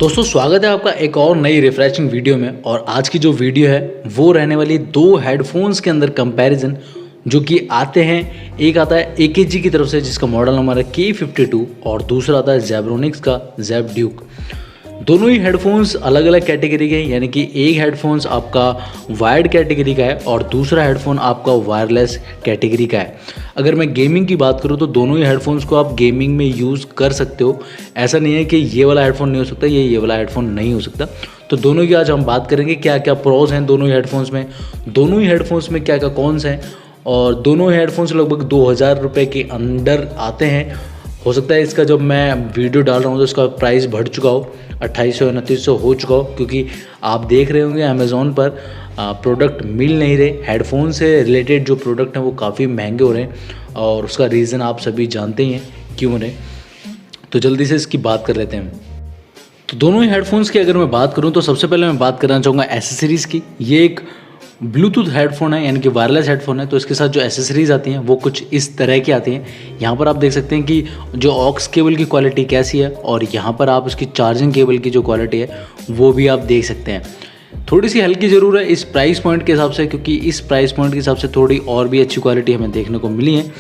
दोस्तों स्वागत है आपका एक और नई रिफ्रेशिंग वीडियो में। और आज की जो वीडियो है वो रहने वाली दो हेडफोन्स के अंदर कंपैरिजन जो कि आते हैं। एक आता है AKG की तरफ से जिसका मॉडल नंबर है K52 और दूसरा आता है जेब्रोनिक्स का जेब ड्यूक। दोनों ही हेडफोन्स अलग अलग कैटेगरी के हैं, यानी कि एक हेडफोन्स आपका वायर्ड कैटेगरी का है और दूसरा हेडफोन आपका वायरलेस कैटेगरी का है। अगर मैं गेमिंग की बात करूं तो दोनों ही हेडफोन्स को आप गेमिंग में यूज़ कर सकते हो। ऐसा नहीं है कि ये वाला हेडफोन नहीं हो सकता, ये वाला हेडफोन नहीं हो सकता। तो दोनों की आज हम बात करेंगे क्या क्या प्रोज हैं दोनों ही हेडफोन्स में, दोनों ही हेडफोन्स में क्या क्या कॉन्स हैं। और दोनों ही हेडफोन्स लगभग 2000 रुपये के अंदर आते हैं। हो सकता है इसका जब मैं वीडियो डाल रहा हूँ तो इसका प्राइस बढ़ चुका हो, 2800 2900 हो चुका हो, क्योंकि आप देख रहे होंगे अमेज़ॉन पर प्रोडक्ट मिल नहीं रहे। हेडफोन से रिलेटेड जो प्रोडक्ट हैं वो काफ़ी महंगे हो रहे हैं और उसका रीज़न आप सभी जानते ही हैं क्यों हो रहे हैं। तो जल्दी से इसकी बात कर लेते हैं। तो दोनों ही हेडफोन्स की अगर मैं बात करूँ तो सबसे पहले मैं बात करना चाहूँगा एसेसरीज़ की। ये एक ब्लूटूथ हेडफोन है, यानी कि वायरलेस हेडफोन है। तो इसके साथ जो एसेसरीज आती हैं वो कुछ इस तरह की आती हैं। यहाँ पर आप देख सकते हैं कि जो ऑक्स केबल की क्वालिटी कैसी है और यहाँ पर आप उसकी चार्जिंग केबल की जो क्वालिटी है वो भी आप देख सकते हैं। थोड़ी सी हल्की ज़रूर है इस प्राइस पॉइंट के हिसाब से, क्योंकि इस प्राइस पॉइंट के हिसाब से थोड़ी और भी अच्छी क्वालिटी हमें देखने को मिली है।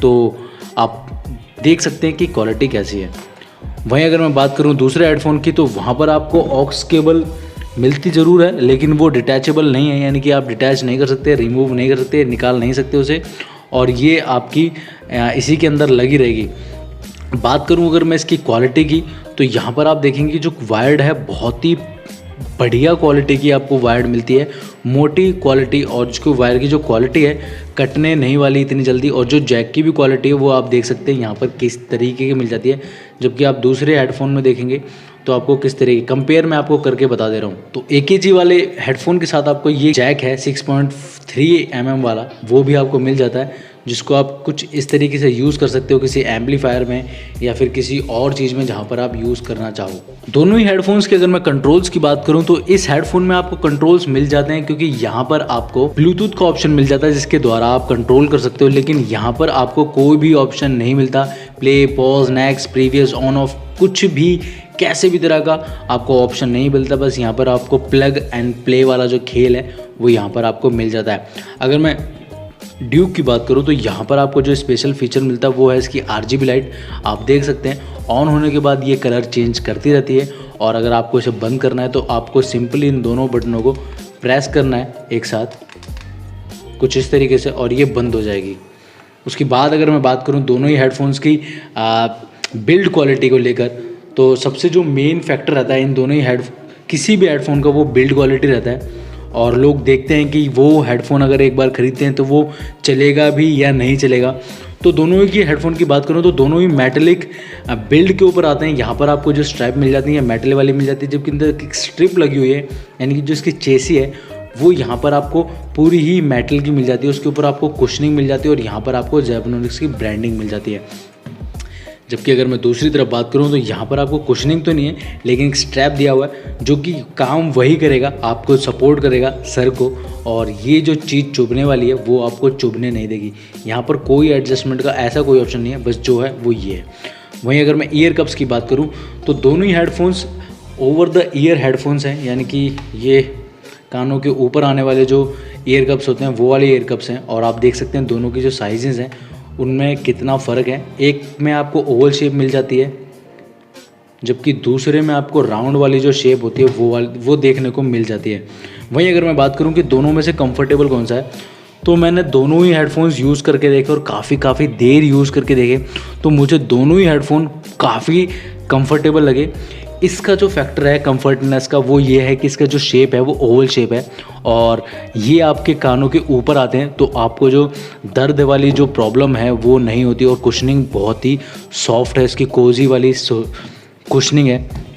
तो आप देख सकते हैं कि क्वालिटी कैसी है। वहीं अगर मैं बात करूँ दूसरे हेडफोन की तो वहाँ पर आपको ऑक्स केबल मिलती ज़रूर है, लेकिन वो डिटैचेबल नहीं है, यानी कि आप डिटैच नहीं कर सकते, रिमूव नहीं कर सकते, निकाल नहीं सकते उसे, और ये आपकी इसी के अंदर लगी रहेगी। बात करूं अगर मैं इसकी क्वालिटी की तो यहाँ पर आप देखेंगे जो वायर्ड है बहुत ही बढ़िया क्वालिटी की आपको वायर्ड मिलती है, मोटी क्वालिटी। और उसको वायर की जो क्वालिटी है कटने नहीं वाली इतनी जल्दी। और जो जैक की भी क्वालिटी है वो आप देख सकते हैं यहाँ पर किस तरीके की मिल जाती है, जबकि आप दूसरे हेडफोन में देखेंगे तो आपको किस तरीके कंपेयर मैं आपको करके बता दे रहा हूँ। तो AKG वाले हेडफोन के साथ आपको ये जैक है 6.3 mm वाला, वो भी आपको मिल जाता है, जिसको आप कुछ इस तरीके से यूज़ कर सकते हो किसी एम्पलीफायर में या फिर किसी और चीज़ में जहाँ पर आप यूज़ करना चाहो। दोनों ही हेडफोन्स के अगर मैं कंट्रोल्स की बात करूँ तो इस हेडफोन में आपको कंट्रोल्स मिल जाते हैं, क्योंकि यहाँ पर आपको ब्लूटूथ का ऑप्शन मिल जाता है जिसके द्वारा आप कंट्रोल कर सकते हो। लेकिन यहाँ पर आपको कोई भी ऑप्शन नहीं मिलता, play, pause, next, previous, on off, कुछ भी कैसे भी तरह का आपको ऑप्शन नहीं मिलता। बस यहाँ पर आपको प्लग एंड प्ले वाला जो खेल है वो यहाँ पर आपको मिल जाता है। अगर मैं ड्यूक की बात करूँ तो यहाँ पर आपको जो स्पेशल फीचर मिलता है वो है इसकी RGB लाइट। आप देख सकते हैं ऑन होने के बाद ये कलर चेंज करती रहती है, और अगर आपको इसे बंद करना है तो आपको सिंपली इन दोनों बटनों को प्रेस करना है एक साथ कुछ इस तरीके से और ये बंद हो जाएगी। उसके बाद अगर मैं बात करूँ दोनों ही हेडफोन्स की बिल्ड क्वालिटी को लेकर, तो सबसे जो मेन फैक्टर रहता है इन दोनों ही किसी भी हेडफोन का वो बिल्ड क्वालिटी रहता है। और लोग देखते हैं कि वो हेडफोन अगर एक बार ख़रीदते हैं तो वो चलेगा भी या नहीं चलेगा। तो दोनों ही की हेडफोन की बात करूँ तो दोनों ही मेटलिक बिल्ड के ऊपर आते हैं। यहाँ पर आपको जो स्ट्रैप मिल जाती है मेटल वाली मिल जाती है, जबकि अंदर एक स्ट्रिप लगी हुई है, यानी कि जो इसकी चेसी है वो यहाँ पर आपको पूरी ही मेटल की मिल जाती है। उसके ऊपर आपको कुशनिंग मिल जाती है और यहाँ पर आपको जेब्रोनिक्स की ब्रांडिंग मिल जाती है। जबकि अगर मैं दूसरी तरफ बात करूं तो यहाँ पर आपको कुशनिंग तो नहीं है, लेकिन एक स्ट्रैप दिया हुआ है जो कि काम वही करेगा, आपको सपोर्ट करेगा सर को, और ये जो चीज़ चुभने वाली है वो आपको चुभने नहीं देगी। यहाँ पर कोई एडजस्टमेंट का ऐसा कोई ऑप्शन नहीं है, बस जो है वो ये है। वहीं अगर मैं ईयर कप्स की बात करूँ तो दोनों ही headphones over the ear headphones हैं, यानी कि ये कानों के ऊपर आने वाले जो ईयर कप्स होते हैं वो वाले ईयर कप्स हैं। और आप देख सकते हैं दोनों की जो साइजेज़ हैं उनमें कितना फ़र्क है। एक में आपको ओवल शेप मिल जाती है, जबकि दूसरे में आपको राउंड वाली जो शेप होती है वो देखने को मिल जाती है। वहीं अगर मैं बात करूं कि दोनों में से कंफर्टेबल कौन सा है, तो मैंने दोनों ही हेडफोन्स यूज़ करके देखे और काफ़ी देर यूज़ करके देखे, तो मुझे दोनों ही हेडफोन काफ़ी कंफर्टेबल लगे। इसका जो फैक्टर है कंफर्टनेस का वो ये है कि इसका जो शेप है वो ओवल शेप है और ये आपके कानों के ऊपर आते हैं, तो आपको जो दर्द वाली जो प्रॉब्लम है वो नहीं होती। और कुशनिंग बहुत ही सॉफ्ट है, इसकी कोजी वाली कुशनिंग है।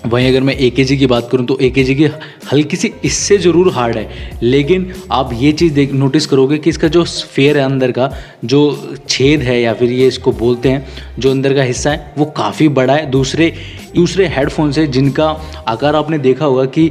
वहीं अगर मैं AKG की बात करूं तो AKG की हल्की सी इससे ज़रूर हार्ड है, लेकिन आप ये चीज़ नोटिस करोगे कि इसका जो स्फेयर है अंदर का जो छेद है या फिर ये इसको बोलते हैं जो अंदर का हिस्सा है वो काफ़ी बड़ा है दूसरे हेडफोन से, जिनका आकार आपने देखा होगा कि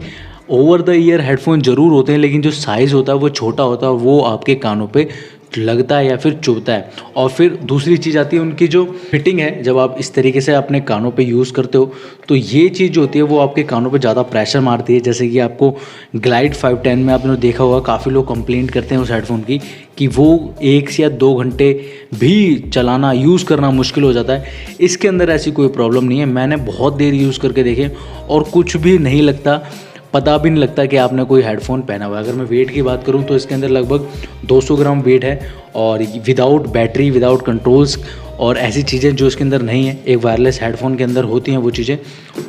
ओवर द ईयर हेडफोन ज़रूर होते हैं, लेकिन जो साइज़ होता है वो छोटा होता है और वो आपके कानों पे लगता है या फिर चुभता है। और फिर दूसरी चीज़ आती है उनकी जो फिटिंग है, जब आप इस तरीके से अपने कानों पे यूज़ करते हो तो ये चीज़ जो होती है वो आपके कानों पे ज़्यादा प्रेशर मारती है। जैसे कि आपको ग्लाइड 510 में आपने देखा होगा, काफ़ी लोग कंप्लेंट करते हैं उस हेडफोन की कि वो 1 से या 2 घंटे भी चलाना, यूज़ करना मुश्किल हो जाता है। इसके अंदर ऐसी कोई प्रॉब्लम नहीं है। मैंने बहुत देर यूज़ करके देखे और कुछ भी नहीं लगता, पता भी नहीं लगता कि आपने कोई हेडफोन पहना हुआ है। अगर मैं वेट की बात करूं तो इसके अंदर लगभग 200 ग्राम वेट है और विदाउट बैटरी, विदाउट कंट्रोल्स और ऐसी चीज़ें जो इसके अंदर नहीं है, एक वायरलेस हेडफोन के अंदर होती हैं वो चीज़ें।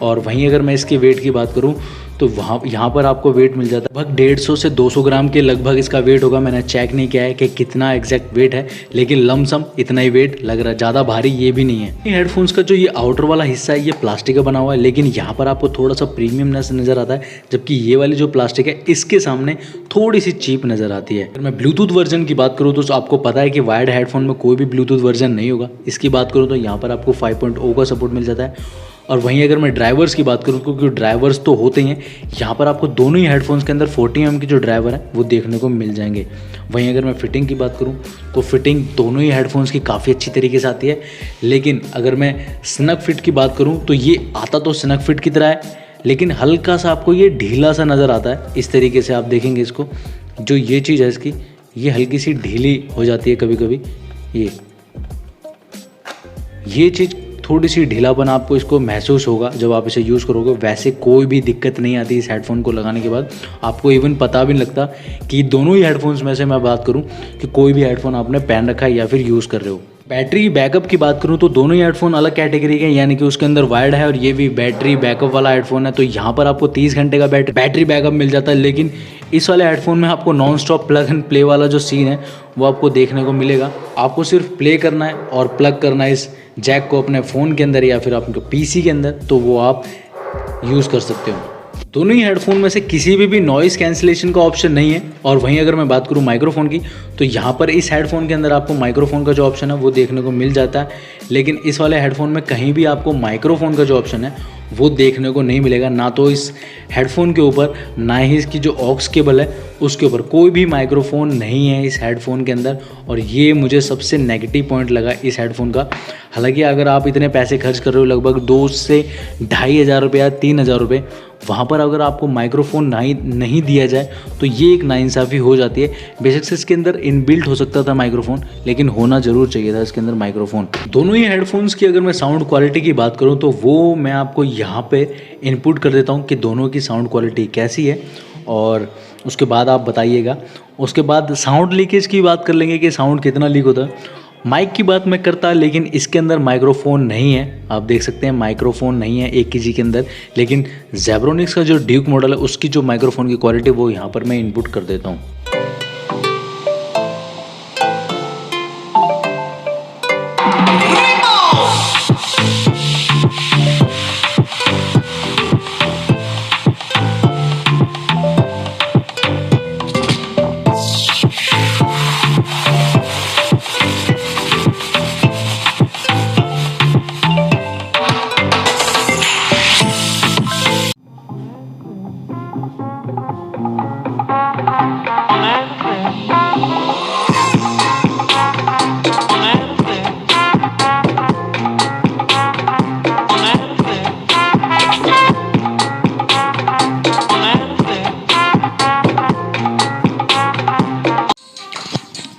और वहीं अगर मैं इसके वेट की बात करूं तो यहाँ पर आपको वेट मिल जाता है लगभग 150 से 200 ग्राम के लगभग इसका वेट होगा। मैंने चेक नहीं किया है कि कितना एग्जैक्ट वेट है, लेकिन लमसम इतना ही वेट लग रहा है, ज़्यादा भारी ये भी नहीं है। हेडफोन्स का जो ये आउटर वाला हिस्सा है ये प्लास्टिक का बना हुआ है, लेकिन यहाँ पर आपको थोड़ा सा प्रीमियमनेस नज़र आता है, जबकि ये वाली जो प्लास्टिक है इसके सामने थोड़ी सी चीप नज़र आती है। अगर मैं ब्लूटूथ वर्जन की बात करूँ तो आपको पता है कि वायर्ड हेडफोन में कोई भी ब्लूटूथ वर्जन नहीं होगा। इसकी बात करूँ तो यहाँ पर आपको 5.0 का सपोर्ट मिल जाता है। और वहीं अगर मैं ड्राइवर्स की बात करूँ, क्योंकि ड्राइवर्स तो होते ही हैं, यहाँ पर आपको दोनों ही हेडफोन्स के अंदर 40 mm की जो ड्राइवर है वो देखने को मिल जाएंगे। वहीं अगर मैं फिटिंग की बात करूँ तो फिटिंग दोनों ही हेडफोन्स की काफ़ी अच्छी तरीके से आती है। लेकिन अगर मैं स्नग फिट की बात करूँ तो ये आता तो स्नग फिट की तरह है, लेकिन हल्का सा आपको ये ढीला सा नज़र आता है। इस तरीके से आप देखेंगे इसको, जो ये चीज़ है इसकी, ये हल्की सी ढीली हो जाती है कभी कभी। ये चीज़ थोड़ी सी ढीलापन आपको इसको महसूस होगा जब आप इसे यूज़ करोगे। वैसे कोई भी दिक्कत नहीं आती इस हेडफोन को लगाने के बाद। आपको इवन पता भी नहीं लगता कि दोनों ही हेडफोन्स में से मैं बात करूं कि कोई भी हेडफोन आपने पहन रखा है या फिर यूज़ कर रहे हो। बैटरी बैकअप की बात करूं तो दोनों ही हेडफोन अलग कैटेगरी के हैं, यानी कि उसके अंदर वायर्ड है और ये भी बैटरी बैकअप वाला हेडफोन है। तो यहाँ पर आपको 30 घंटे का बैटरी बैकअप मिल जाता है, लेकिन इस वाले हेडफोन में आपको non stop plug and play वाला जो सीन है वो आपको देखने को मिलेगा। आपको सिर्फ प्ले करना है और प्लग करना है इस जैक को अपने फ़ोन के अंदर या फिर आपके पीसी के अंदर, तो वो आप यूज़ कर सकते हो। दोनों ही हेडफोन में से किसी भी नॉइज़ कैंसिलेशन का ऑप्शन नहीं है। और वहीं अगर मैं बात करूं माइक्रोफोन की तो यहाँ पर इस हेडफोन के अंदर आपको माइक्रोफोन का जो ऑप्शन है वो देखने को मिल जाता है, लेकिन इस वाले हेडफोन में कहीं भी आपको माइक्रोफोन का जो ऑप्शन है वो देखने को नहीं मिलेगा। ना तो इस हेडफोन के ऊपर, ना ही इसकी जो ऑक्स केबल है उसके ऊपर कोई भी माइक्रोफोन नहीं है इस हेडफोन के अंदर। और ये मुझे सबसे नेगेटिव पॉइंट लगा इस हेडफोन का। हालांकि अगर आप इतने पैसे खर्च कर रहे हो, लगभग 2 से 2,500 रुपये या 3,000 रुपये, वहाँ पर अगर आपको माइक्रोफोन नहीं दिया जाए तो ये एक नाइंसाफ़ी हो जाती है। बेशक से इसके अंदर इनबिल्ट हो सकता था माइक्रोफोन, लेकिन होना ज़रूर चाहिए था इसके अंदर माइक्रोफोन। दोनों ही हेडफोन्स की अगर मैं साउंड क्वालिटी की बात करूँ तो वो मैं आपको यहाँ पे इनपुट कर देता हूँ कि दोनों की साउंड क्वालिटी कैसी है, और उसके बाद आप बताइएगा। उसके बाद साउंड लीकेज की बात कर लेंगे कि साउंड कितना लीक होता है। माइक की बात मैं करता, लेकिन इसके अंदर माइक्रोफोन नहीं है। आप देख सकते हैं माइक्रोफोन नहीं है AKG के अंदर, लेकिन ज़ेब्रोनिक्स का जो ड्यूक मॉडल है उसकी जो माइक्रोफोन की क्वालिटी वो यहाँ पर मैं इनपुट कर देता हूँ।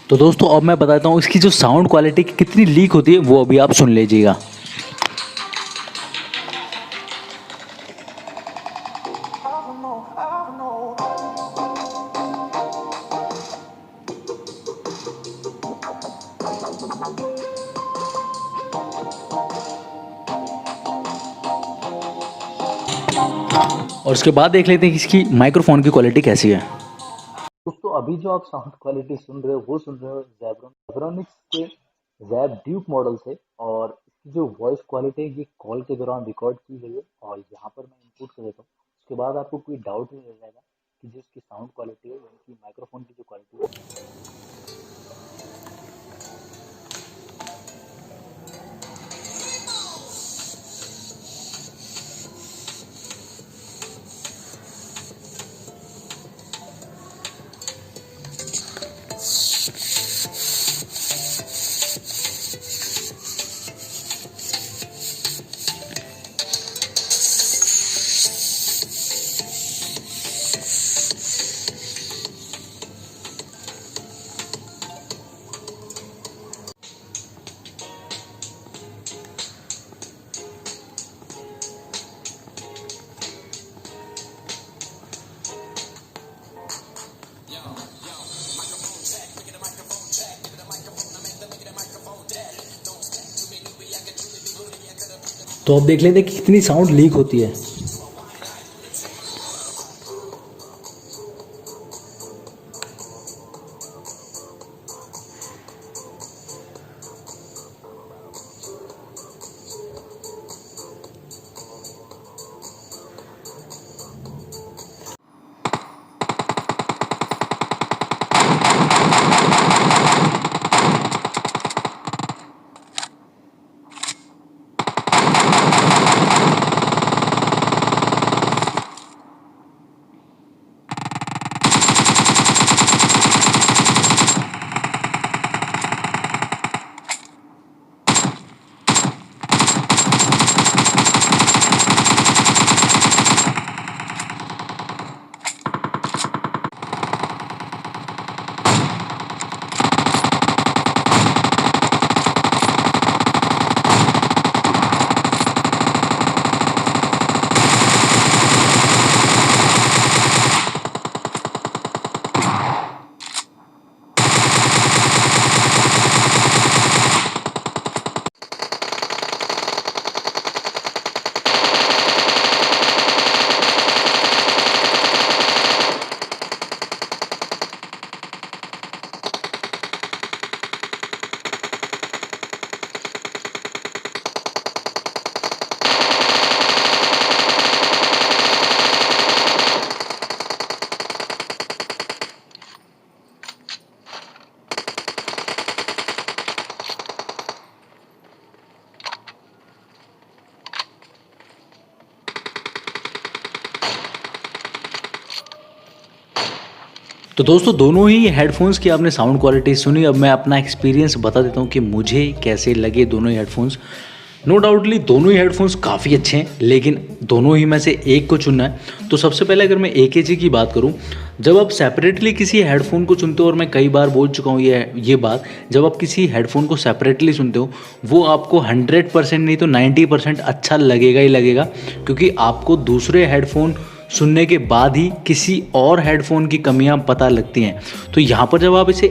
तो दोस्तों अब मैं बताता हूँ इसकी जो साउंड क्वालिटी कितनी लीक होती है, वो अभी आप सुन लीजिएगा। और उसके बाद देख लेते हैं कि इसकी माइक्रोफोन की क्वालिटी कैसी है। दोस्तों अभी जो आप साउंड क्वालिटी सुन रहे हो वो सुन रहे हो ज़ेब्रोनिक्स के ज़ैब ड्यूक मॉडल से। और इसकी जो वॉइस क्वालिटी है ये कॉल के दौरान रिकॉर्ड की गई है और यहाँ पर मैं इनपुट कर देता हूँ। उसके बाद आपको कोई डाउट नहीं रह जाएगा कि जो इसकी साउंड क्वालिटी है, यानी कि माइक्रोफोन की जो क्वालिटी है। तो अब देख लेते हैं कि कितनी साउंड लीक होती है। तो दोस्तों दोनों ही हेडफोन्स की आपने साउंड क्वालिटी सुनी। अब मैं अपना एक्सपीरियंस बता देता हूँ कि मुझे कैसे लगे दोनों ही हेडफोन्स। नो डाउटली दोनों ही हेडफोन्स काफ़ी अच्छे हैं, लेकिन दोनों ही में से एक को चुनना है तो सबसे पहले अगर मैं AKG की बात करूं, जब आप सेपरेटली किसी हेडफोन को चुनते हो, और मैं कई बार बोल चुका हूं ये बात, जब आप किसी हेडफोन को सेपरेटली सुनते हो वो आपको 100% नहीं तो 90% अच्छा लगेगा ही लगेगा, क्योंकि आपको दूसरे हेडफोन सुनने के बाद ही किसी और हेडफोन की कमियां पता लगती हैं। तो यहाँ पर जब आप इसे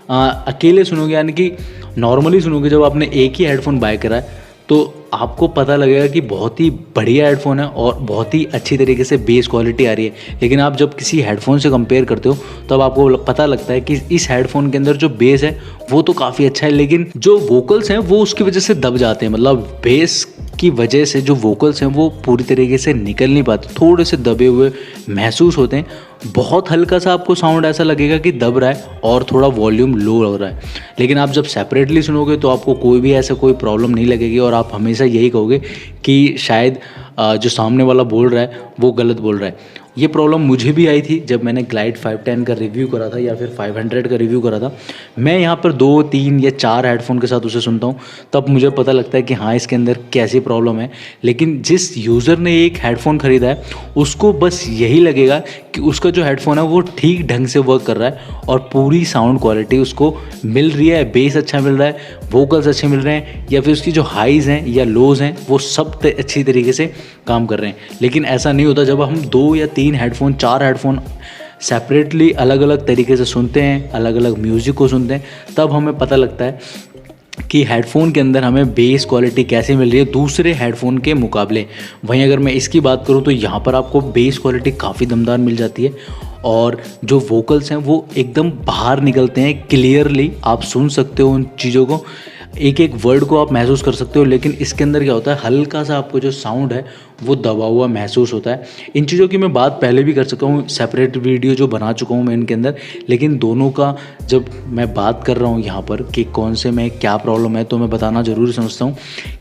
अकेले सुनोगे, यानी कि नॉर्मली सुनोगे, जब आपने एक ही हेडफोन बाय करा है तो आपको पता लगेगा कि बहुत ही बढ़िया हेडफोन है और बहुत ही अच्छी तरीके से बेस क्वालिटी आ रही है। लेकिन आप जब किसी हेडफोन से कंपेयर करते हो तब आपको पता लगता है कि इस हेडफोन के अंदर जो बेस है वो तो काफ़ी अच्छा है, लेकिन जो वोकल्स हैं वो उसकी वजह से दब जाते हैं। मतलब बेस की वजह से जो वोकल्स हैं वो पूरी तरीके से निकल नहीं पाते, थोड़े से दबे हुए महसूस होते हैं। बहुत हल्का सा आपको साउंड ऐसा लगेगा कि दब रहा है और थोड़ा वॉल्यूम लो लग रहा है। लेकिन आप जब सेपरेटली सुनोगे तो आपको कोई भी ऐसा कोई प्रॉब्लम नहीं लगेगी और आप हमेशा यही कहोगे कि शायद जो सामने वाला बोल रहा है वो गलत बोल रहा है। ये प्रॉब्लम मुझे भी आई थी जब मैंने ग्लाइड 510 का रिव्यू करा था या फिर 500 का रिव्यू करा था। मैं यहाँ पर 2, 3 या 4 हेडफोन के साथ उसे सुनता हूँ, तब मुझे पता लगता है कि हाँ इसके अंदर कैसी प्रॉब्लम है। लेकिन जिस यूज़र ने एक हेडफोन ख़रीदा है उसको बस यही लगेगा कि उसका जो हेडफोन है वो ठीक ढंग से वर्क कर रहा है और पूरी साउंड क्वालिटी उसको मिल रही है, बेस अच्छा मिल रहा है, वोकल्स अच्छे मिल रहे हैं, या फिर उसकी जो हाइज़ हैं या लोज़ हैं वो सब अच्छी तरीके से काम कर रहे हैं। लेकिन ऐसा नहीं होता। जब हम 2 या 3 हेडफोन, 4 हेडफोन सेपरेटली अलग अलग तरीके से सुनते हैं, अलग अलग म्यूज़िक को सुनते हैं, तब हमें पता लगता है कि हेडफोन के अंदर हमें बेस क्वालिटी कैसे मिल रही है दूसरे हेडफोन के मुकाबले। वहीं अगर मैं इसकी बात करूं तो यहाँ पर आपको बेस क्वालिटी काफ़ी दमदार मिल जाती है और जो वोकल्स हैं वो एकदम बाहर निकलते हैं, क्लियरली आप सुन सकते हो उन चीज़ों को, एक एक वर्ड को आप महसूस कर सकते हो। लेकिन इसके अंदर क्या होता है, हल्का सा आपको जो साउंड है वो दबा हुआ महसूस होता है। इन चीज़ों की मैं बात पहले भी कर चुका हूँ, सेपरेट वीडियो जो बना चुका हूँ मैं इनके अंदर। लेकिन दोनों का जब मैं बात कर रहा हूँ यहाँ पर कि कौन से में क्या प्रॉब्लम है, तो मैं बताना ज़रूरी समझता हूँ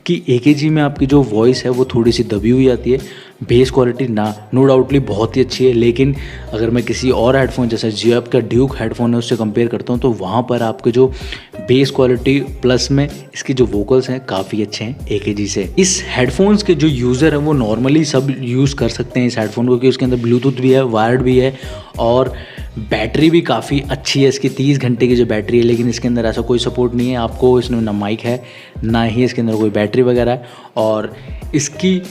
कि AKG में आपकी जो वॉइस है वो थोड़ी सी दबी हुई आती है। बेस क्वालिटी नो डाउटली बहुत ही अच्छी है, लेकिन अगर मैं किसी और हेडफोन जैसे GF का ड्यूक हेडफोन है उससे कंपेयर करता हूँ तो वहाँ पर आपके जो बेस क्वालिटी प्लस में इसकी जो वोकल्स हैं काफ़ी अच्छे हैं AKG से। इस हेडफोन्स के जो यूज़र हैं वो नॉर्मली सब यूज़ कर सकते हैं इस हेडफोन को, क्योंकि उसके अंदर ब्लूटूथ भी है, वायर्ड भी है और बैटरी भी काफ़ी अच्छी है इसकी, 30 घंटे की जो बैटरी है। लेकिन इसके अंदर ऐसा कोई सपोर्ट नहीं है आपको, इसमें ना माइक है ना ही इसके अंदर कोई बैटरी वगैरह है। और इसकी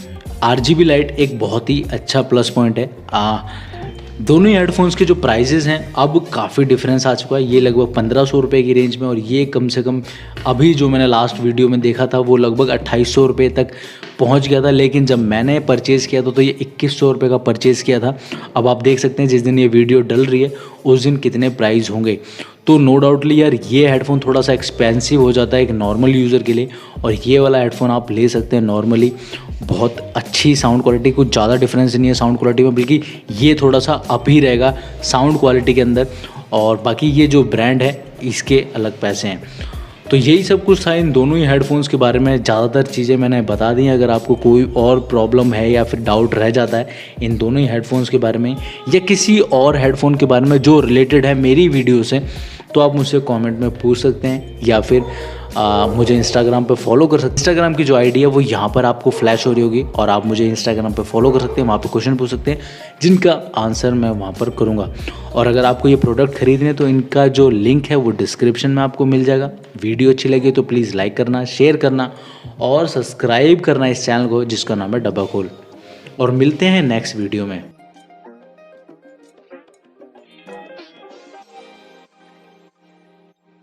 RGB लाइट एक बहुत ही अच्छा प्लस पॉइंट है। दोनों ही हेडफोन्स के जो प्राइजेज़ हैं अब काफ़ी डिफरेंस आ चुका है। ये लगभग 1500 रुपये की रेंज में और ये कम से कम अभी जो मैंने लास्ट वीडियो में देखा था वो लगभग 2800 रुपये तक पहुंच गया था। लेकिन जब मैंने परचेज़ किया था तो ये 2100 रुपये का परचेज़ किया था। अब आप देख सकते हैं जिस दिन ये वीडियो डल रही है उस दिन कितने प्राइस होंगे। तो नो डाउटली यार ये हेडफोन थोड़ा सा एक्सपेंसिव हो जाता है एक नॉर्मल यूज़र के लिए, और ये वाला हेडफोन आप ले सकते हैं नॉर्मली। बहुत अच्छी साउंड क्वालिटी, कुछ ज़्यादा डिफरेंस नहीं है साउंड क्वालिटी में, बल्कि ये थोड़ा सा अप ही रहेगा साउंड क्वालिटी के अंदर। और बाकी ये जो ब्रांड है इसके अलग पैसे हैं। तो यही सब कुछ था इन दोनों ही हेडफोन्स के बारे में। ज़्यादातर चीज़ें मैंने बता दी हैं। अगर आपको कोई और प्रॉब्लम है या फिर डाउट रह जाता है इन दोनों ही हेडफोन्स के बारे में या किसी और हेडफोन के बारे में जो रिलेटेड है मेरी वीडियो से, तो आप मुझसे कमेंट में पूछ सकते हैं या फिर मुझे इंस्टाग्राम पे फॉलो कर सकते हैं। इंस्टाग्राम की जो आईडी है वो यहाँ पर आपको फ्लैश हो रही होगी और आप मुझे इंस्टाग्राम पे फॉलो कर सकते हैं। वहाँ पे क्वेश्चन पूछ सकते हैं जिनका आंसर मैं वहाँ पर करूँगा। और अगर आपको ये प्रोडक्ट खरीदने तो इनका जो लिंक है वो डिस्क्रिप्शन में आपको मिल जाएगा। वीडियो अच्छी लगी तो प्लीज़ लाइक करना, शेयर करना और सब्सक्राइब करना इस चैनल को जिसका नाम है डब्बा खोल। और मिलते हैं नेक्स्ट वीडियो में।